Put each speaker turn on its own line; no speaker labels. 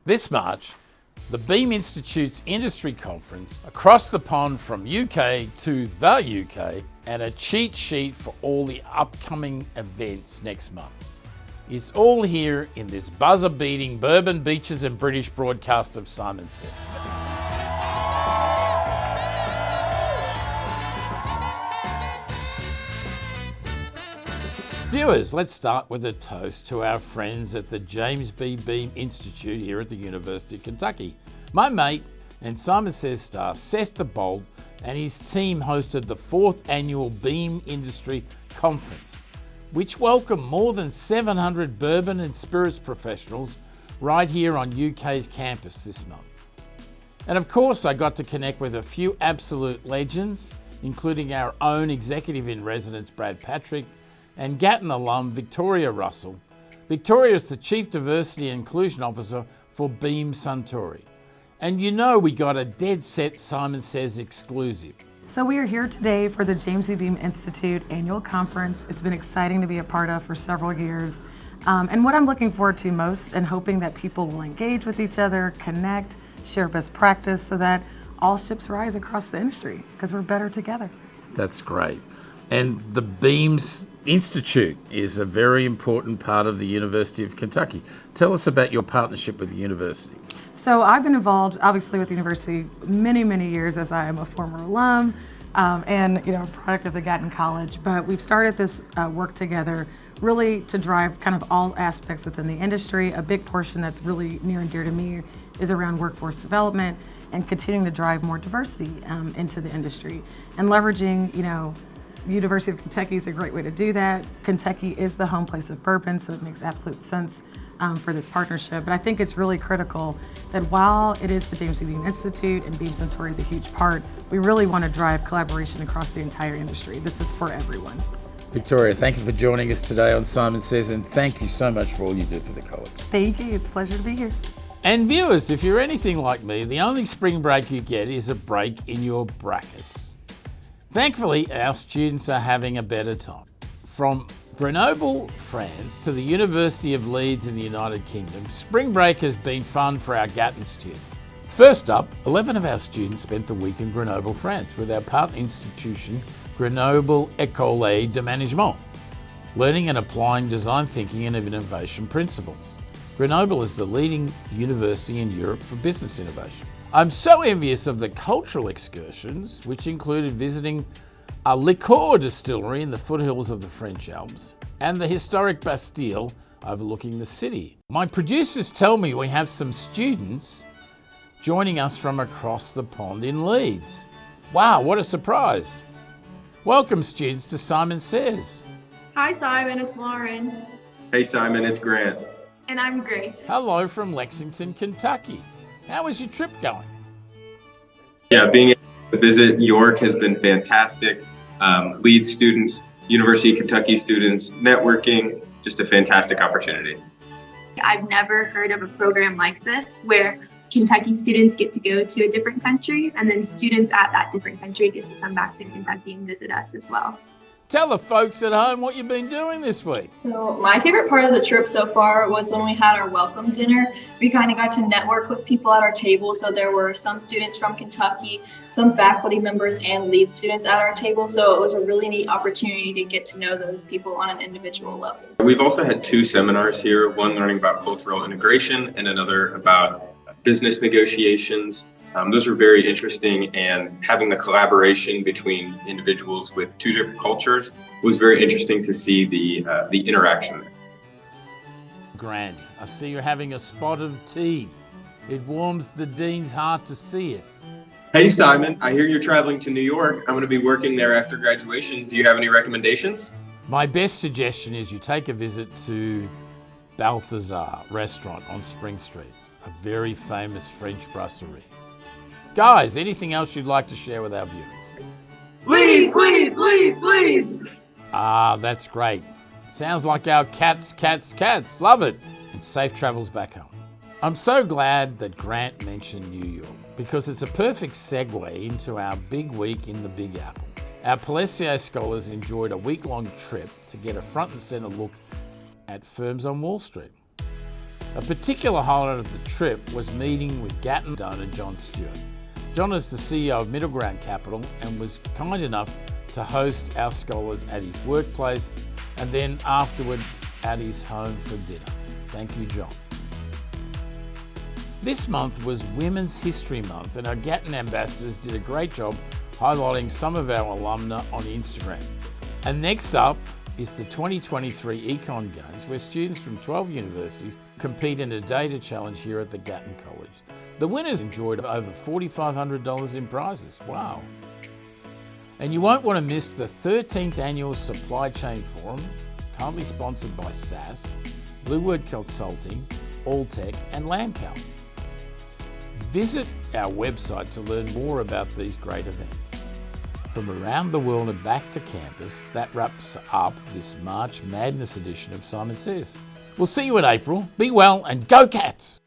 This March, the Beam Institute's industry conference across the pond from UK to the UK, and a cheat sheet for all the upcoming events next month. It's all here in this buzzer-beating Bourbon Beaches and British broadcast of Simon Says. Viewers, let's start with a toast to our friends at the James B. Beam Institute here at the University of Kentucky. My mate and Simon Says star Seth DeBold and his team hosted the 4th annual Beam Industry Conference, which welcomed more than 700 bourbon and spirits professionals right here on UK's campus this month. And of course, I got to connect with a few absolute legends, including our own executive in residence, Brad Patrick, and Gatton alum Victoria Russell. Victoria is the Chief Diversity and Inclusion Officer for Beam Suntory. And you know we got a dead set Simon Says exclusive.
So we are here today for the James B. Beam Institute annual conference. It's been exciting to be a part of for several years. And what I'm looking forward to most and hoping that people will engage with each other, connect, share best practice so that all ships rise across the industry because we're better together.
That's great. And the Beams Institute is a very important part of the University of Kentucky. Tell us about your partnership with the university.
So I've been involved, obviously, with the university many years as I am a former alum and a product of the Gatton College. But we've started this work together really to drive kind of all aspects within the industry. A big portion that's really near and dear to me is around workforce development and continuing to drive more diversity into the industry and leveraging, University of Kentucky is a great way to do that. Kentucky is the home place of bourbon, so it makes absolute sense for this partnership. But I think it's really critical that while it is the James B. Beam Institute and Beam Suntory is a huge part, we really want to drive collaboration across the entire industry. This is for everyone.
Victoria, thank you for joining us today on Simon Says, and thank you so much for all you do for the college.
Thank you. It's a pleasure to be here.
And viewers, if you're anything like me, the only spring break you get is a break in your brackets. Thankfully, our students are having a better time. From Grenoble, France to the University of Leeds in the United Kingdom, spring break has been fun for our Gatton students. First up, 11 of our students spent the week in Grenoble, France with our partner institution, Grenoble École de Management, learning and applying design thinking and innovation principles. Grenoble is the leading university in Europe for business innovation. I'm so envious of the cultural excursions, which included visiting a liqueur distillery in the foothills of the French Alps and the historic Bastille overlooking the city. My producers tell me we have some students joining us from across the pond in Leeds. Wow, what a surprise. Welcome, students, to Simon Says.
Hi, Simon, it's Lauren.
Hey, Simon, it's Grant.
And I'm Grace.
Hello from Lexington, Kentucky. How is your trip going?
Yeah, being able to visit York has been fantastic. Leeds students, University of Kentucky students, networking, just a fantastic opportunity.
I've never heard of a program like this where Kentucky students get to go to a different country and then students at that different country get to come back to Kentucky and visit us as well.
Tell the folks at home what you've been doing this week.
So my favorite part of the trip so far was when we had our welcome dinner. We kind of got to network with people at our table. So there were some students from Kentucky, some faculty members and lead students at our table. So it was a really neat opportunity to get to know those people on an individual level.
We've also had 2 seminars here, one learning about cultural integration and another about business negotiations. Those were very interesting, and having the collaboration between individuals with 2 different cultures was very interesting to see the interaction there.
Grant, I see you're having a spot of tea. It warms the dean's heart to see it.
Hey, Simon, I hear you're traveling to New York. I'm going to be working there after graduation. Do you have any recommendations?
My best suggestion is you take a visit to Balthazar restaurant on Spring Street, a very famous French brasserie. Guys, anything else you'd like to share with our viewers?
Please!
Ah, that's great. Sounds like our cats. Love it. And safe travels back home. I'm so glad that Grant mentioned New York because it's a perfect segue into our big week in the Big Apple. Our Palacio scholars enjoyed a week-long trip to get a front and center look at firms on Wall Street. A particular highlight of the trip was meeting with Gatton donor John Stewart. John is the CEO of Middle Ground Capital and was kind enough to host our scholars at his workplace and then afterwards at his home for dinner. Thank you, John. This month was Women's History Month, and our Gatton ambassadors did a great job highlighting some of our alumni on Instagram. And next up is the 2023 Econ Games, where students from 12 universities compete in a data challenge here at the Gatton College. The winners enjoyed over $4,500 in prizes. Wow. And you won't want to miss the 13th Annual Supply Chain Forum, currently sponsored by SAS, Blue Word Consulting, Alltech and Landcal. Visit our website to learn more about these great events. From around the world and back to campus, that wraps up this March Madness edition of Simon Says. We'll see you in April. Be well and go Cats!